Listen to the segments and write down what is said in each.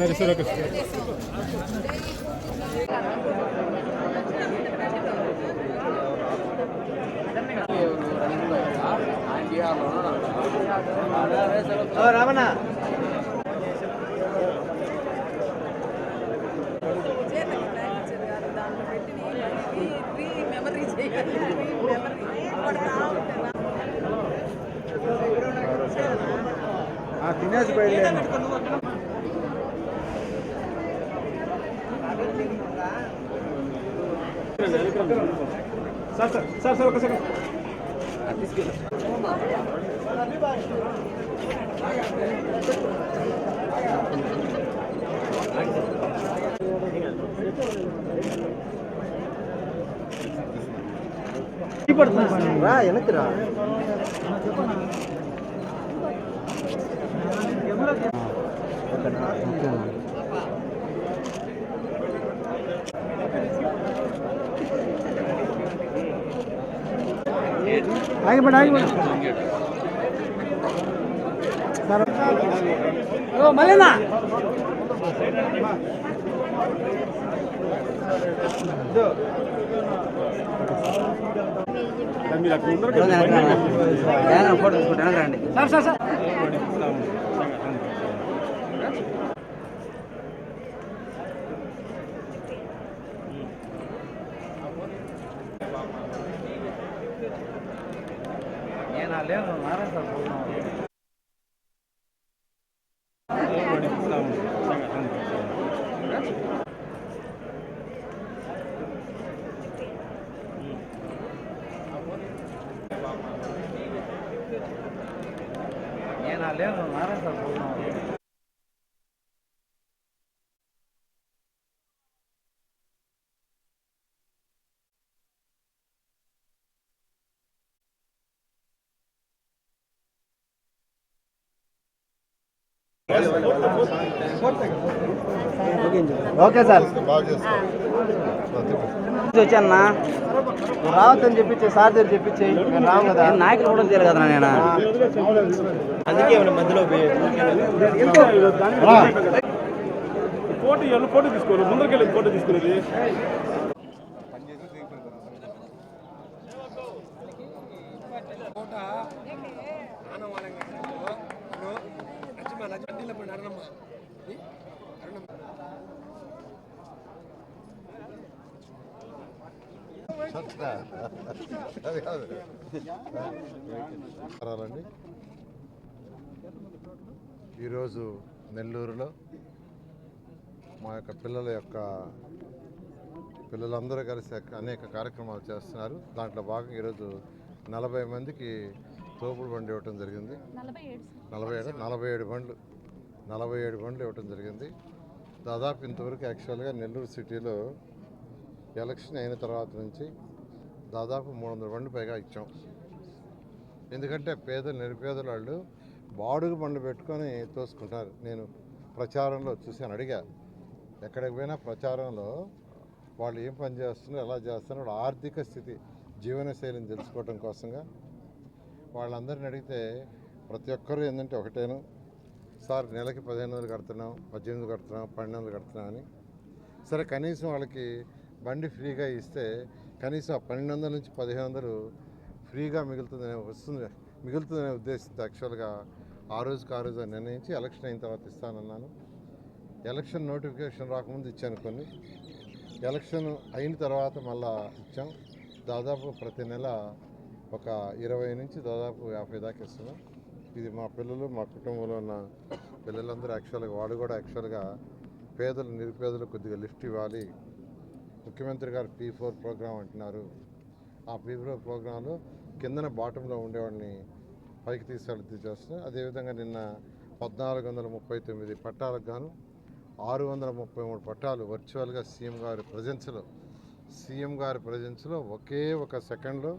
సరే సరే okay sir. Ramanna తినేసి బయలుదేరి సార్ సార్ సార్ సార్ ఒక సెకండ్. రా వెనక్కి రా. ఆగిపడి ఆగిపడి మళ్ళీనా మీరు అక్కడ ఉన్నారు ఫోటో తీసుకుంటాను రండి. సార్ సార్ సార్ లేదు నారాయణ సార్ లేదు నారాయణ సార్ ఓకే సార్ వచ్చానా రావద్దని చెప్పించే సార్ దగ్గర చెప్పించే రావు కదా నాయకులు కూడా తెలియదు కదా నేను అందుకే మధ్యలో ఫోటో తీసుకోవాలి ముందరికి ఫోటో తీసుకునేది. ఈరోజు నెల్లూరులో మా యొక్క పిల్లలందరూ కలిసి అనేక కార్యక్రమాలు చేస్తున్నారు. దాంట్లో భాగంగా ఈరోజు 40 మందికి తోపుడు బండి ఇవ్వటం జరిగింది. 47 బండ్లు ఇవ్వటం జరిగింది. దాదాపు ఇంతవరకు యాక్చువల్గా నెల్లూరు సిటీలో ఎలక్షన్ అయిన తర్వాత నుంచి దాదాపు 300 బండ్లు పైగా ఇచ్చాం. ఎందుకంటే నిరుపేదల వాళ్ళు బాడుగు బండ్లు పెట్టుకొని తోసుకుంటారు. నేను ప్రచారంలో చూశాను, అడిగా ఎక్కడికి పోయినా ప్రచారంలో వాళ్ళు ఏం పని చేస్తున్నారు, ఎలా చేస్తున్నారు, ఆర్థిక స్థితి జీవనశైలిని తెలుసుకోవడం కోసంగా వాళ్ళందరిని అడిగితే ప్రతి ఒక్కరూ ఏంటంటే ఒకటేను సార్ నెలకి 1500 కడుతున్నాం, 1800 కడుతున్నాం, 1200 కడుతున్నాం అని. సరే కనీసం వాళ్ళకి బండి ఫ్రీగా ఇస్తే కనీసం 1200 నుంచి 1500 ఫ్రీగా మిగులుతుందనే ఉద్దేశంతో యాక్చువల్గా ఆ రోజు నిర్ణయించి ఎలక్షన్ అయిన తర్వాత ఇస్తానన్నాను. ఎలక్షన్ నోటిఫికేషన్ రాకముందు ఇచ్చాను కొన్ని, ఎలక్షన్ అయిన తర్వాత మళ్ళా ఇచ్చాం. దాదాపు ప్రతి నెల ఒక 20 నుంచి దాదాపు 50 దాకా ఇస్తున్నాం. ఇది మా పిల్లలు, మా కుటుంబంలో ఉన్న పిల్లలందరూ యాక్చువల్గా వాడు కూడా యాక్చువల్గా నిరుపేదలు కొద్దిగా లిఫ్ట్ ఇవ్వాలి. ముఖ్యమంత్రి గారు P4 ప్రోగ్రాం అంటున్నారు. ఆ P4 ప్రోగ్రాంలో కిందన బాటంలో ఉండేవాడిని పైకి చేస్తున్నారు. అదేవిధంగా నిన్న 1439 పట్టాలకు గాను 633 పట్టాలు వర్చువల్గా సీఎం గారి ప్రజెన్స్లో ఒకే ఒక సెకండ్లో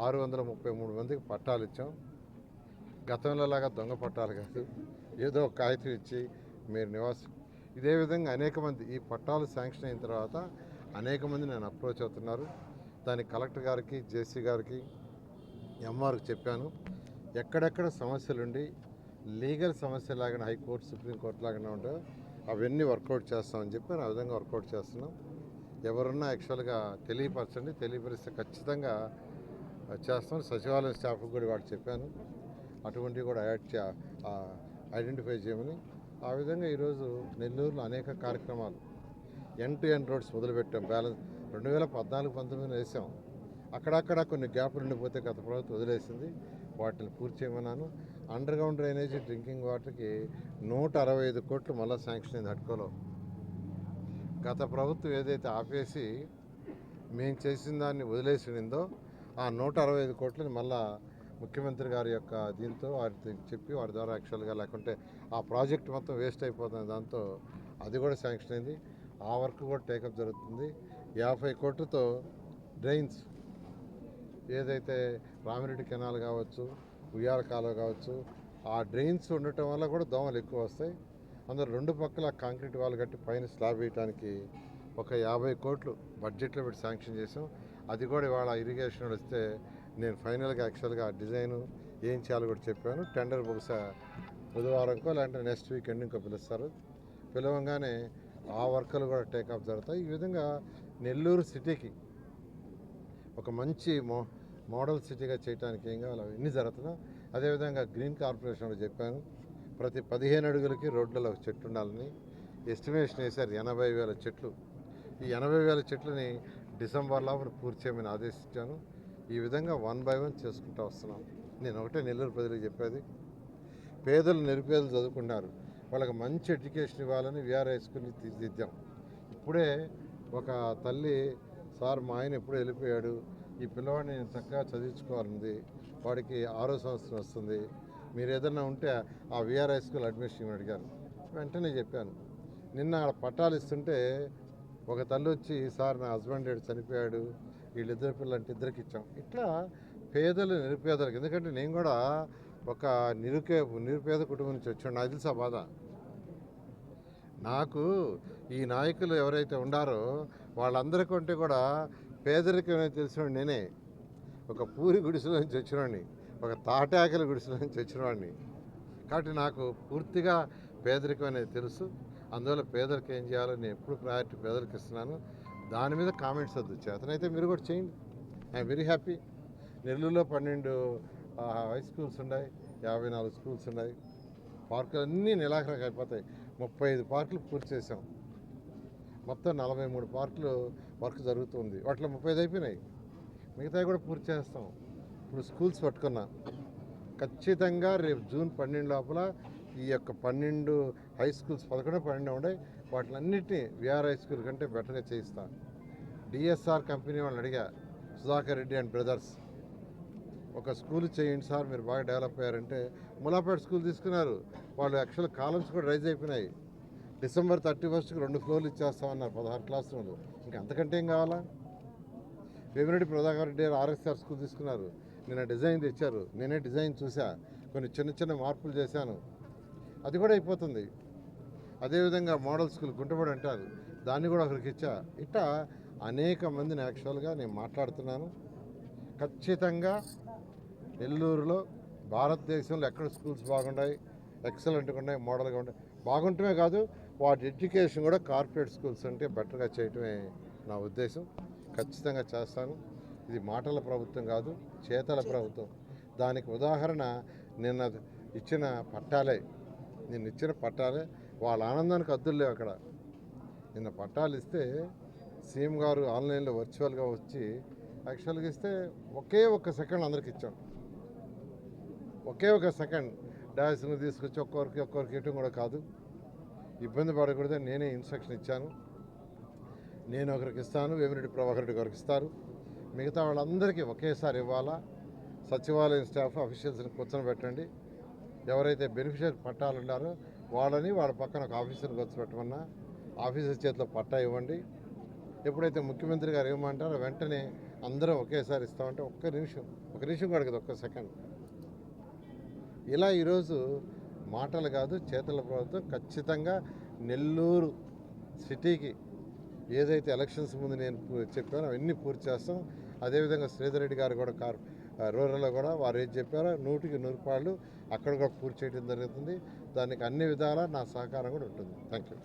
633 మందికి పట్టాలు ఇచ్చాం. గతంలో లాగా దొంగ పట్టాలు కాదు, ఏదో ఒక కాగితం ఇచ్చి మీరు నివాసం. ఇదే విధంగా అనేక మంది ఈ పట్టాలు శాంక్షన్ అయిన తర్వాత అనేక మంది నేను అప్రోచ్ అవుతున్నారు. దానికి కలెక్టర్ గారికి, జేసీ గారికి, ఎంఆర్కి చెప్పాను. ఎక్కడెక్కడ సమస్యలుండి లీగల్ సమస్య లాగానే హైకోర్టు, సుప్రీంకోర్టు లాగానే ఉంటాయో అవన్నీ వర్కౌట్ చేస్తామని చెప్పి ఆ విధంగా వర్కౌట్ చేస్తున్నాం. ఎవరున్నా యాక్చువల్గా తెలియపరిస్తే ఖచ్చితంగా చేస్తాం. సచివాలయం స్టాఫ్కి కూడా వాడు చెప్పాను, అటువంటివి కూడా ఐడెంటిఫై చేయమని. ఆ విధంగా ఈరోజు నెల్లూరులో అనేక కార్యక్రమాలు ఎండ్ టు ఎండ్ రోడ్స్ మొదలుపెట్టాం. బ్యాలెన్స్ 2014-19 వేసాం. అక్కడక్కడ కొన్ని గ్యాప్లు ఉండిపోతే గత ప్రభుత్వం వదిలేసింది, వాటిని పూర్తి చేయమన్నాను. అండర్ గ్రౌండ్ డ్రైనేజీ డ్రింకింగ్ వాటర్కి 165 కోట్లు మళ్ళీ శాంక్షన్ అయింది హడ్కోలో. గత ప్రభుత్వం ఏదైతే ఆపేసి మేము చేసిన దాన్ని వదిలేసిందో ఆ 165 కోట్లని మళ్ళా ముఖ్యమంత్రి గారి యొక్క దీంతో వారికి చెప్పి వారి ద్వారా యాక్చువల్గా, లేకుంటే ఆ ప్రాజెక్ట్ మొత్తం వేస్ట్ అయిపోతుంది, దాంతో అది కూడా శాంక్షన్ అయింది. ఆ వర్క్ కూడా టేకప్ జరుగుతుంది. 50 కోట్లతో డ్రైన్స్ ఏదైతే రామిరెడ్డి కెనాల్ కావచ్చు, ఉయ్యాల కాలువ కావచ్చు, ఆ డ్రైన్స్ ఉండటం వల్ల కూడా దోమలు ఎక్కువ వస్తాయి. అందులో 2 పక్కల కాంక్రీట్ వాల్ కట్టి పైన స్లాబ్ వేయడానికి ఒక 50 కోట్లు బడ్జెట్లో పెట్టి శాంక్షన్ చేసాం. అది కూడా ఇవాళ ఇరిగేషన్ వస్తే నేను ఫైనల్గా యాక్చువల్గా డిజైను ఏం చేయాలో కూడా చెప్పాను. టెండర్ బహుశా బుధవారంకో లేదంటే నెక్స్ట్ వీకెండ్ ఇంకో పిలుస్తారు. పిలవంగానే ఆ వర్కులు కూడా టేకప్ జరుగుతాయి. ఈ విధంగా నెల్లూరు సిటీకి ఒక మంచి మోడల్ సిటీగా చేయడానికి ఏం కావాలి అవన్నీ జరుగుతున్నా. అదేవిధంగా గ్రీన్ కార్పొరేషన్లో చెప్పాను, ప్రతి 15 అడుగులకి రోడ్లలో చెట్టు ఉండాలని ఎస్టిమేషన్ వేశారు. 80,000 చెట్లు. ఈ 80,000 చెట్లని డిసెంబర్ లోపల పూర్తి చేయమని ఆదేశించాను. ఈ విధంగా 1 by 1 చేసుకుంటూ వస్తున్నాం. నేను ఒకటే నెల్లూరు ప్రజలకు చెప్పేది, పేదలు నిరుపేదలు చదువుకున్నారు, వాళ్ళకి మంచి ఎడ్యుకేషన్ ఇవ్వాలని విఆర్ హై స్కూల్ని తీర్చిదిద్దాం. ఇప్పుడే ఒక తల్లి, సార్ మా ఆయన ఎప్పుడు వెళ్ళిపోయాడు, ఈ పిల్లవాడిని నేను చక్కగా చదివించుకోవాలంది, వాడికి 6వ సంవత్సరం వస్తుంది, మీరు ఏదన్నా ఉంటే ఆ విఆర్ హై స్కూల్ అడ్మిషన్ ఇవ్వని అడిగారు. వెంటనే చెప్పాను. నిన్న పట్టాలు ఇస్తుంటే ఒక తల్లి వచ్చి, సార్ నా హస్బెండ్ చనిపోయాడు, వీళ్ళిద్దరు పిల్లలంటే ఇద్దరికి ఇచ్చాం. ఇట్లా పేదలు నిరుపేదలకు, ఎందుకంటే నేను కూడా ఒక నిరుపేద కుటుంబం నుంచి వచ్చాను, నాకు తెలుసు ఆ బాధ. నాకు ఈ నాయకులు ఎవరైతే ఉండారో వాళ్ళందరికంటే కూడా పేదరికం తెలిసినవాడు నేనే. ఒక పూరి గుడిసెల నుంచి వచ్చినవాడిని, ఒక తాటాకల గుడిసెల నుంచి వచ్చినవాడిని. కాబట్టి నాకు పూర్తిగా పేదరికం అనేది తెలుసు. అందువల్ల పేదలకు ఏం చేయాలో నేను ఎప్పుడు ప్రయారిటీ పేదలకు ఇస్తున్నాను. దాని మీద కామెంట్స్ వద్దు, చేతనైతే మీరు కూడా చేయండి. I'm very happy. నెల్లూరులో 12 హై స్కూల్స్ ఉన్నాయి, 54 స్కూల్స్ ఉన్నాయి, పార్కులు అన్నీ నెలాఖరికి అయిపోతాయి. 35 పార్కులు పూర్తి చేసాం. మొత్తం 43 పార్కులు వర్క్ జరుగుతుంది. వాటిలో 35 అయిపోయినాయి, మిగతావి కూడా పూర్తి చేస్తాం. ఇప్పుడు స్కూల్స్ పట్టుకున్నా, ఖచ్చితంగా రేపు జూన్ 12 లోపల ఈ యొక్క 12 హై స్కూల్స్ 11, 12 ఉన్నాయి, వాటిలన్నింటినీ విఆర్ హై స్కూల్ కంటే బెటర్గా చేయిస్తా. డిఎస్ఆర్ కంపెనీ వాళ్ళని అడిగా, సుధాకర్ రెడ్డి అండ్ బ్రదర్స్, ఒక స్కూల్ చేయండి సార్ మీరు బాగా డెవలప్ అయ్యారంటే ములాపేట స్కూల్ తీసుకున్నారు. వాళ్ళు యాక్చువల్ కాలమ్స్ కూడా రైజ్ అయిపోయినాయి. డిసెంబర్ 31కి 2 ఫ్లోర్లు ఇచ్చేస్తామన్నారు 16 క్లాస్ రూమ్లు. ఇంకా అంతకంటే ఏం కావాలా? వేమిరెడ్డి ప్రభాకర్ రెడ్డి ఆర్ఎస్ఆర్ స్కూల్ తీసుకున్నారు, నిన్న డిజైన్ తెచ్చారు, నేనే డిజైన్ చూసా, కొన్ని చిన్న మార్పులు చేశాను, అది కూడా అయిపోతుంది. అదేవిధంగా మోడల్ స్కూల్ గుంటబడి అంటారు, దాన్ని కూడా ఒకరికి ఇచ్చా. ఇట్లా అనేక మందిని యాక్చువల్గా నేను మాట్లాడుతున్నాను. ఖచ్చితంగా నెల్లూరులో భారతదేశంలో ఎక్కడ స్కూల్స్ బాగున్నాయి, ఎక్సలెంట్గా ఉన్నాయి, మోడల్గా ఉన్నాయి, బాగుంటమే కాదు వాటి ఎడ్యుకేషన్ కూడా కార్పొరేట్ స్కూల్స్ అంటే బెటర్గా చేయటమే నా ఉద్దేశం. ఖచ్చితంగా చేస్తాను. ఇది మాటల ప్రభుత్వం కాదు, చేతల ప్రభుత్వం. దానికి ఉదాహరణ నిన్న ఇచ్చిన పట్టాలే. వాళ్ళ ఆనందానికి అద్దులు లేవు. అక్కడ నిన్న పట్టాలు ఇస్తే సీఎం గారు ఆన్లైన్లో వర్చువల్గా వచ్చి యాక్చువల్గా ఇస్తే ఒకే ఒక్క సెకండ్ అందరికి ఇచ్చాం. ఒకే ఒక సెకండ్ డాష్ను తీసుకొచ్చి ఒక్కొక్కరికి ఇవ్వటం కూడా కాదు, ఇబ్బంది పడకూడదని నేనే ఇన్స్ట్రక్షన్ ఇచ్చాను. నేను ఒకరికి ఇస్తాను, వేమిరెడ్డి ప్రభాకర్ రెడ్డి గారికి ఇస్తారు, మిగతా వాళ్ళందరికీ ఒకేసారి ఇవ్వాలా. సచివాలయం స్టాఫ్ అఫీషియల్స్ని కూర్చొని ఎవరైతే బెనిఫిషియరీ పట్టాలు ఉన్నారో వాళ్ళని వాళ్ళ పక్కన ఒక ఆఫీసర్ని కూర్చోబెట్టమన్నా ఆఫీసర్ చేతిలో పట్టా ఇవ్వండి. ఎప్పుడైతే ముఖ్యమంత్రి గారు ఇవ్వమంటారో వెంటనే అందరం ఒకేసారి ఇస్తామంటే ఒక్క నిమిషం కూడా కదా, ఒక్క సెకండ్. ఇలా ఈరోజు మాటలు కాదు చేతల ప్రభుత్వం. ఖచ్చితంగా నెల్లూరు సిటీకి ఏదైతే ఎలక్షన్స్ ముందు నేను చెప్పానో అవన్నీ పూర్తి చేస్తాం. అదేవిధంగా శ్రీధర్ రెడ్డి గారు కూడా రూరల్లో కూడా వారు ఏం చెప్పారో 100% అక్కడ కూడా పూర్తి చేయడం జరుగుతుంది. దానికి అన్ని విధాలా నా సహకారం కూడా ఉంటుంది. Thank you.